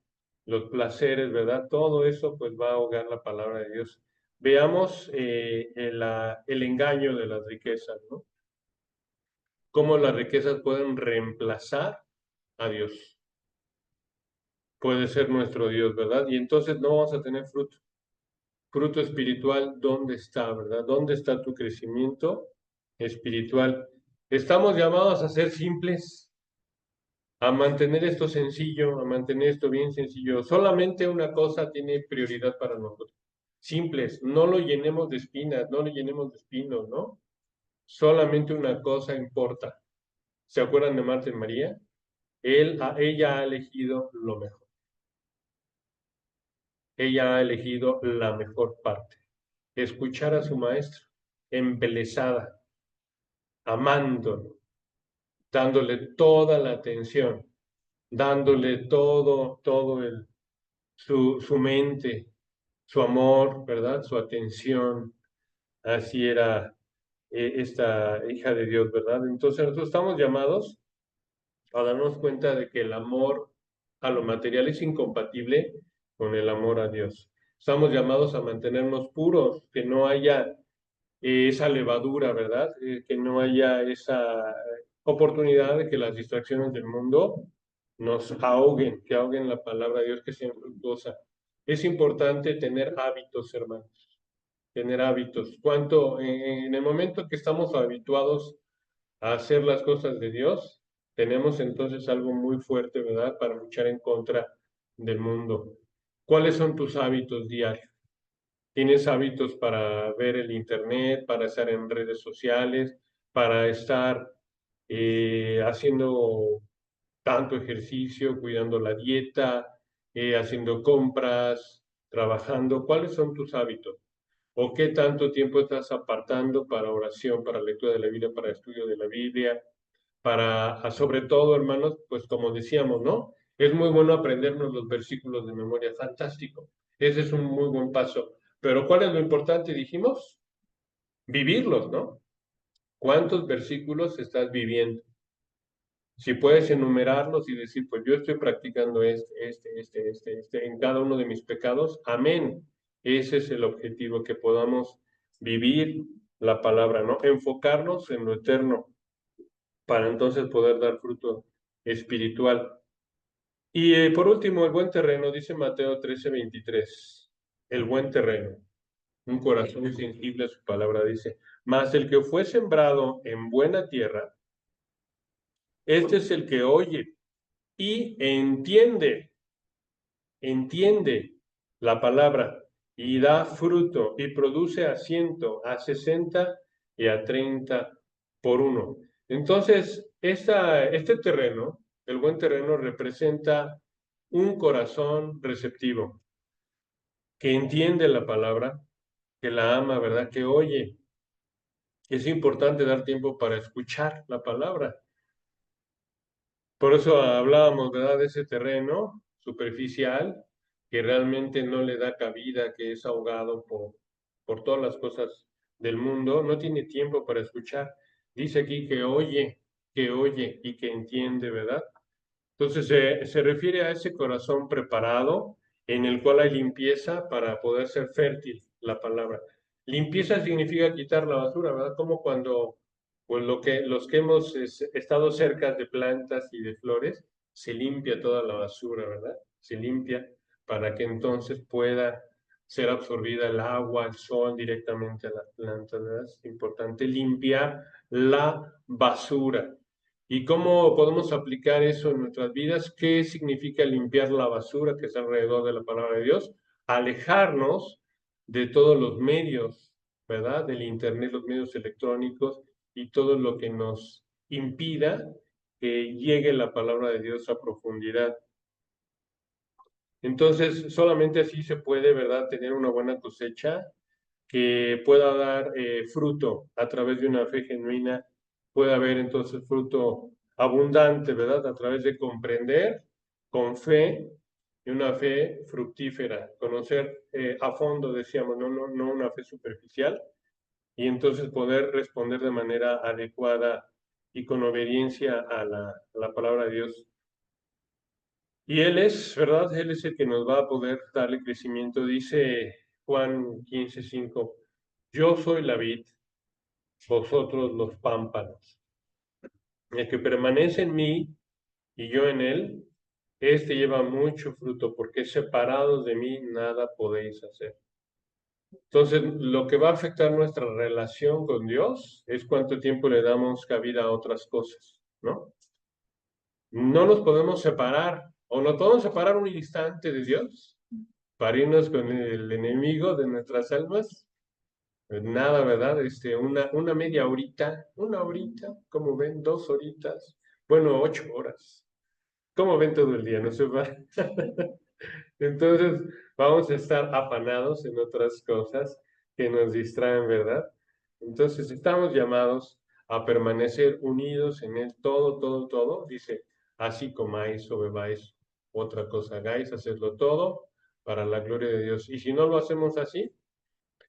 los placeres, ¿verdad? Todo eso pues va a ahogar la palabra de Dios. Veamos el engaño de las riquezas, ¿no? Cómo las riquezas pueden reemplazar a Dios. Puede ser nuestro Dios, ¿verdad? Y entonces no vamos a tener fruto. Fruto espiritual, ¿dónde está, verdad? ¿Dónde está tu crecimiento espiritual? Estamos llamados a ser simples, a mantener esto sencillo, a mantener esto bien sencillo. Solamente una cosa tiene prioridad para nosotros. Simples, no lo llenemos de espinas, no lo llenemos de espinos, ¿no? Solamente una cosa importa. ¿Se acuerdan de Marta y María? Ella ha elegido lo mejor. Ella ha elegido la mejor parte. Escuchar a su maestro, embelesada, amándolo, dándole toda la atención, dándole su mente, su amor, ¿verdad? Su atención. Así era esta hija de Dios, ¿verdad? Entonces nosotros estamos llamados a darnos cuenta de que el amor a lo material es incompatible con el amor a Dios. Estamos llamados a mantenernos puros, que no haya esa levadura, ¿verdad? Que no haya esa oportunidad de que las distracciones del mundo nos ahoguen, que ahoguen la palabra de Dios que sea infructuosa. Es importante tener hábitos, hermanos, tener hábitos. En el momento que estamos habituados a hacer las cosas de Dios, tenemos entonces algo muy fuerte, ¿verdad? Para luchar en contra del mundo. ¿Cuáles son tus hábitos diarios? ¿Tienes hábitos para ver el internet, para estar en redes sociales, para estar haciendo tanto ejercicio, cuidando la dieta, haciendo compras, trabajando? ¿Cuáles son tus hábitos? ¿O qué tanto tiempo estás apartando para oración, para lectura de la Biblia, para estudio de la Biblia, sobre todo, hermanos, pues como decíamos, ¿no? Es muy bueno aprendernos los versículos de memoria, fantástico. Ese es un muy buen paso. Pero ¿cuál es lo importante? Dijimos, vivirlos, ¿no? ¿Cuántos versículos estás viviendo? Si puedes enumerarlos y decir, pues yo estoy practicando en cada uno de mis pecados, amén. Ese es el objetivo, que podamos vivir la palabra, ¿no? Enfocarnos en lo eterno para entonces poder dar fruto espiritual. Y por último, el buen terreno, dice Mateo 13:23, el buen terreno, un corazón sensible a su palabra, dice, mas el que fue sembrado en buena tierra, este es el que oye y entiende la palabra y da fruto y produce a 100, a 60 y a 30 por uno. Entonces, este terreno, el buen terreno, representa un corazón receptivo, que entiende la palabra, que la ama, ¿verdad? Que oye. Es importante dar tiempo para escuchar la palabra. Por eso hablábamos, ¿verdad?, de ese terreno superficial que realmente no le da cabida, que es ahogado por todas las cosas del mundo, no tiene tiempo para escuchar. Dice aquí que oye y que entiende, ¿verdad? Entonces se refiere a ese corazón preparado en el cual hay limpieza para poder ser fértil la palabra. Limpieza significa quitar la basura, ¿verdad? Como cuando pues los que hemos estado cerca de plantas y de flores, se limpia toda la basura, ¿verdad? Se limpia para que entonces pueda ser absorbida el agua, el sol directamente a las plantas, ¿verdad? Es importante limpiar la basura. ¿Y cómo podemos aplicar eso en nuestras vidas? ¿Qué significa limpiar la basura que está alrededor de la palabra de Dios? Alejarnos de todos los medios, ¿verdad? Del Internet, los medios electrónicos y todo lo que nos impida que llegue la palabra de Dios a profundidad. Entonces, solamente así se puede, ¿verdad?, tener una buena cosecha que pueda dar fruto a través de una fe genuina, puede haber entonces fruto abundante, ¿verdad? A través de comprender con fe y una fe fructífera, conocer a fondo, decíamos, no una fe superficial, y entonces poder responder de manera adecuada y con obediencia a la palabra de Dios. Y Él es, ¿verdad? Él es el que nos va a poder darle crecimiento. Dice Juan 15:5, yo soy la vid, vosotros los pámpanos. El que permanece en mí y yo en él, este lleva mucho fruto, porque separados de mí nada podéis hacer. Entonces, lo que va a afectar nuestra relación con Dios es cuánto tiempo le damos cabida a otras cosas, ¿no? No nos podemos separar, o no podemos separar un instante de Dios para irnos con el enemigo de nuestras almas. Pues nada, ¿verdad? Una media horita, una horita, como ven, 2 horitas, bueno, 8 horas. ¿Cómo ven todo el día? No se va. Entonces, vamos a estar afanados en otras cosas que nos distraen, ¿verdad? Entonces, estamos llamados a permanecer unidos en Él, todo. Dice, así comáis o bebáis otra cosa hagáis, hacerlo todo para la gloria de Dios. Y si no lo hacemos así,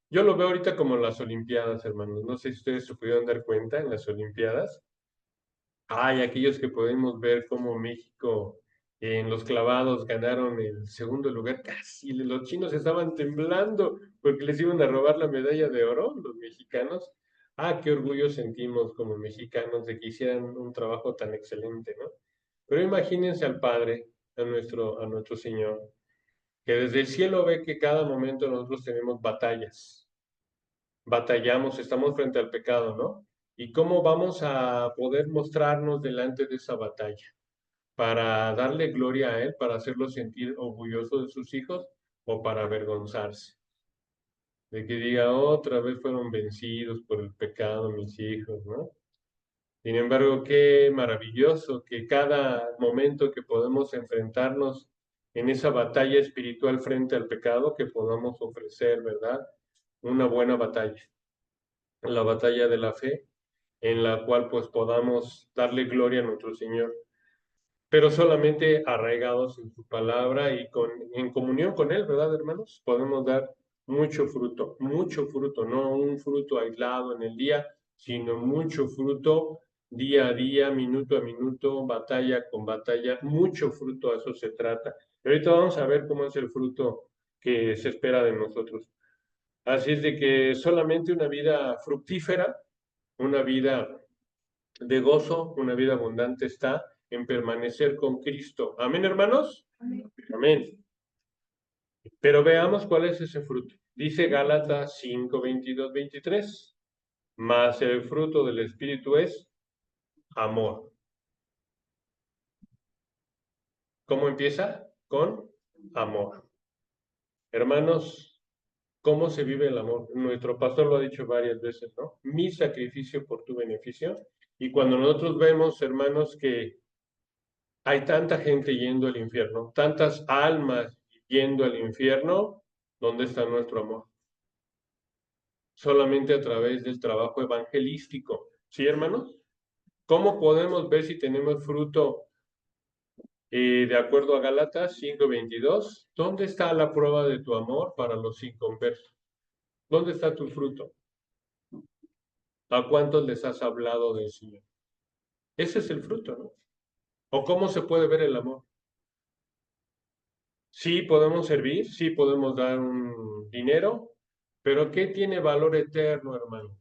yo lo veo ahorita como las Olimpiadas, hermanos. No sé si ustedes se pudieron dar cuenta en las Olimpiadas. Hay aquellos que podemos ver cómo México en los clavados ganaron el segundo lugar. Casi los chinos estaban temblando porque les iban a robar la medalla de oro, los mexicanos. Ah, qué orgullo sentimos como mexicanos de que hicieran un trabajo tan excelente, ¿no? Pero imagínense al Padre, a nuestro Señor, que desde el cielo ve que cada momento nosotros tenemos batallas, batallamos, estamos frente al pecado, ¿no? ¿Y cómo vamos a poder mostrarnos delante de esa batalla? ¿Para darle gloria a Él, para hacerlo sentir orgulloso de sus hijos o para avergonzarse? De que diga, otra vez fueron vencidos por el pecado mis hijos, ¿no? Sin embargo, qué maravilloso que cada momento que podemos enfrentarnos en esa batalla espiritual frente al pecado, que podamos ofrecer, ¿verdad? Una buena batalla, la batalla de la fe, en la cual pues podamos darle gloria a nuestro Señor, pero solamente arraigados en su palabra y en comunión con Él, ¿verdad, hermanos? Podemos dar mucho fruto, no un fruto aislado en el día, sino mucho fruto día a día, minuto a minuto, batalla con batalla, mucho fruto, a eso se trata. Y ahorita vamos a ver cómo es el fruto que se espera de nosotros. Así es de que solamente una vida fructífera, una vida de gozo, una vida abundante está en permanecer con Cristo. Amén, hermanos. Amén. Amén. Pero veamos cuál es ese fruto. Dice Gálatas 5, 22, 23. Mas el fruto del Espíritu es amor. ¿Cómo empieza? Con amor. Hermanos, ¿cómo se vive el amor? Nuestro pastor lo ha dicho varias veces, ¿no? Mi sacrificio por tu beneficio. Y cuando nosotros vemos, hermanos, que hay tanta gente yendo al infierno, tantas almas yendo al infierno, ¿dónde está nuestro amor? Solamente a través del trabajo evangelístico. ¿Sí, hermanos? ¿Cómo podemos ver si tenemos fruto de acuerdo a Gálatas 5:22? ¿Dónde está la prueba de tu amor para los inconversos? ¿Dónde está tu fruto? ¿A cuántos les has hablado del Señor? Ese es el fruto, ¿no? ¿O cómo se puede ver el amor? Sí podemos servir, sí podemos dar un dinero, pero ¿qué tiene valor eterno, hermano?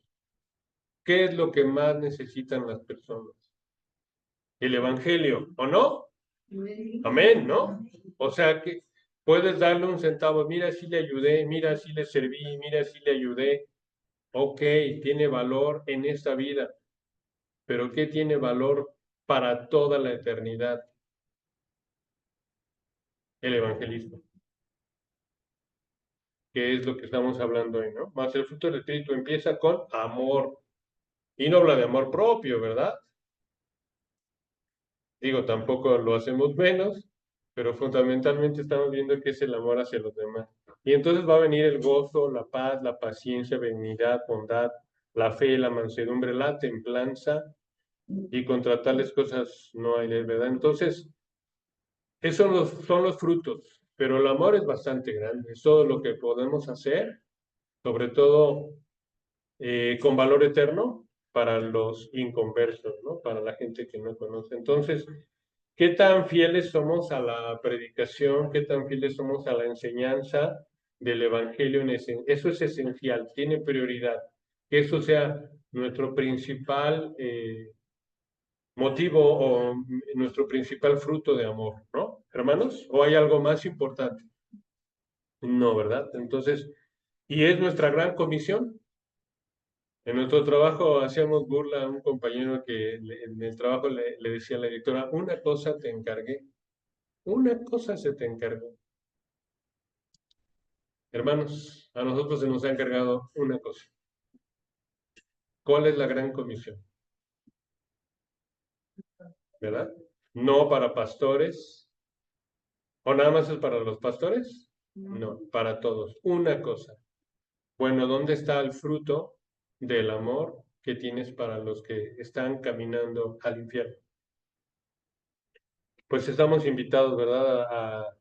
¿Qué es lo que más necesitan las personas? El Evangelio, ¿o no? Amén, ¿no? O sea que puedes darle un centavo, mira si le ayudé, mira si le serví, mira si le ayudé. Ok, tiene valor en esta vida, pero ¿qué tiene valor para toda la eternidad el evangelismo, que es lo que estamos hablando hoy, ¿no? Más el fruto del Espíritu empieza con amor. Y no habla de amor propio, ¿verdad? Digo, tampoco lo hacemos menos, pero fundamentalmente estamos viendo que es el amor hacia los demás. Y entonces va a venir el gozo, la paz, la paciencia, benignidad, bondad, la fe, la mansedumbre, la templanza, y contra tales cosas no hay ley, ¿verdad? Entonces, esos son los frutos, pero el amor es bastante grande, es todo lo que podemos hacer, sobre todo con valor eterno para los inconversos, ¿no? Para la gente que no conoce. Entonces, ¿qué tan fieles somos a la predicación? ¿Qué tan fieles somos a la enseñanza del Evangelio? Eso es esencial, tiene prioridad. Que eso sea nuestro principal motivo o nuestro principal fruto de amor, ¿no? Hermanos, ¿o hay algo más importante? No, ¿verdad? Entonces, y es nuestra gran comisión. En nuestro trabajo hacíamos burla a un compañero que en el trabajo le decía a la directora, una cosa te encargué, una cosa se te encargó. Hermanos, a nosotros se nos ha encargado una cosa. ¿Cuál es la gran comisión? ¿Verdad? No para pastores, o nada más es para los pastores, no, para todos. Una cosa. Bueno, ¿dónde está el fruto del amor que tienes para los que están caminando al infierno? Pues estamos invitados, ¿verdad? A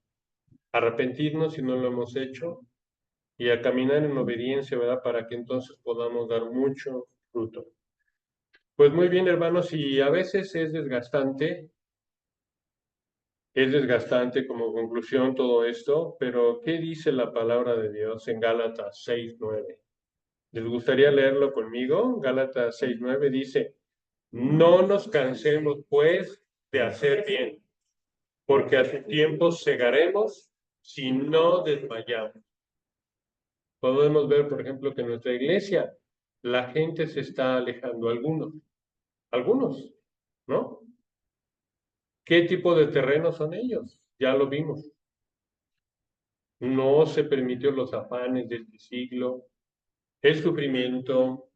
arrepentirnos si no lo hemos hecho y a caminar en obediencia, ¿verdad? Para que entonces podamos dar mucho fruto. Pues muy bien, hermanos, y a veces es desgastante como conclusión todo esto, pero ¿qué dice la palabra de Dios en Gálatas 6:9? ¿Les gustaría leerlo conmigo? Gálatas 6:9 dice, no nos cansemos pues de hacer bien, porque a su tiempo segaremos si no desmayamos. Podemos ver, por ejemplo, que en nuestra iglesia la gente se está alejando, algunos, ¿no? ¿Qué tipo de terreno son ellos? Ya lo vimos. No se permitió los afanes de este siglo, el sufrimiento,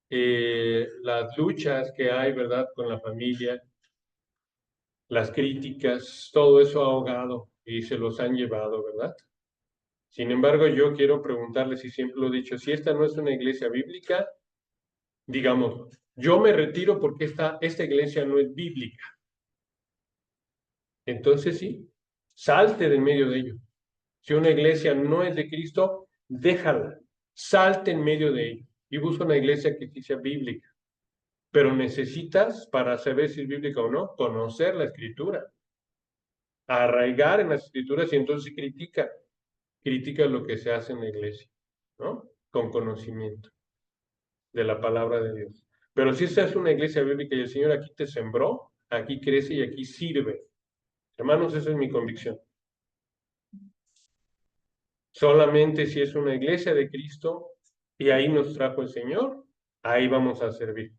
las luchas que hay, ¿verdad?, con la familia, las críticas, todo eso ha ahogado y se los han llevado, ¿verdad? Sin embargo, yo quiero preguntarles, y siempre lo he dicho, si esta no es una iglesia bíblica, digamos, yo me retiro porque esta iglesia no es bíblica. Entonces sí, salte de en medio de ello. Si una iglesia no es de Cristo, déjala, salte en medio de ello y busca una iglesia que sí sea bíblica. Pero necesitas, para saber si es bíblica o no, conocer la escritura, arraigar en las escrituras y entonces critica lo que se hace en la iglesia, ¿no? Con conocimiento de la palabra de Dios. Pero si esta es una iglesia bíblica y el Señor aquí te sembró, aquí crece y aquí sirve. Hermanos, esa es mi convicción. Solamente si es una iglesia de Cristo y ahí nos trajo el Señor, ahí vamos a servir.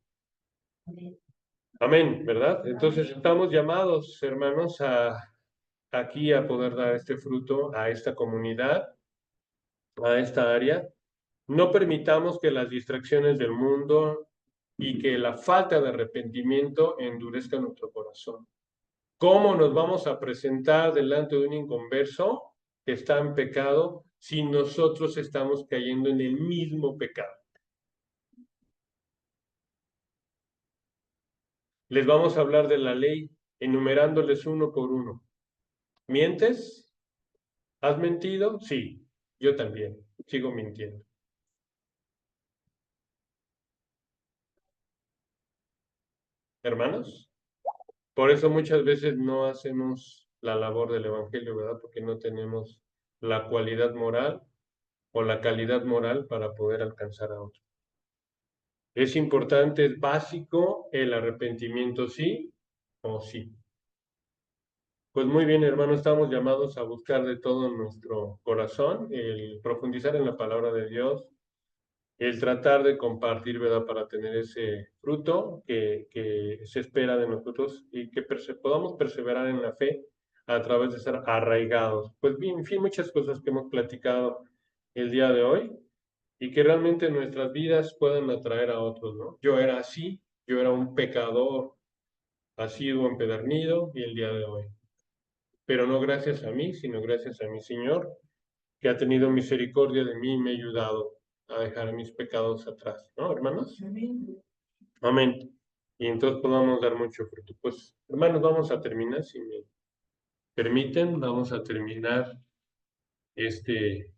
Amén, ¿verdad? Entonces estamos llamados, hermanos, aquí a poder dar este fruto a esta comunidad, a esta área. No permitamos que las distracciones del mundo y que la falta de arrepentimiento endurezca nuestro corazón. ¿Cómo nos vamos a presentar delante de un inconverso que está en pecado si nosotros estamos cayendo en el mismo pecado? Les vamos a hablar de la ley, enumerándoles uno por uno. ¿Mientes? ¿Has mentido? Sí, yo también. Sigo mintiendo. Hermanos, por eso muchas veces no hacemos la labor del Evangelio, ¿verdad? Porque no tenemos la cualidad moral o la calidad moral para poder alcanzar a otros. Es importante, es básico el arrepentimiento, sí o sí. Pues muy bien, hermano, estamos llamados a buscar de todo nuestro corazón el profundizar en la palabra de Dios, el tratar de compartir, ¿verdad? Para tener ese fruto que se espera de nosotros y que podamos perseverar en la fe a través de estar arraigados. Pues bien, en fin, muchas cosas que hemos platicado el día de hoy y que realmente nuestras vidas puedan atraer a otros, ¿no? Yo era así, yo era un pecador asiduo, empedernido y el día de hoy. Pero no gracias a mí, sino gracias a mi Señor, que ha tenido misericordia de mí y me ha ayudado a dejar mis pecados atrás, ¿no, hermanos? Amén. Y entonces podamos dar mucho fruto. Pues, hermanos, vamos a terminar, si me permiten, vamos a terminar este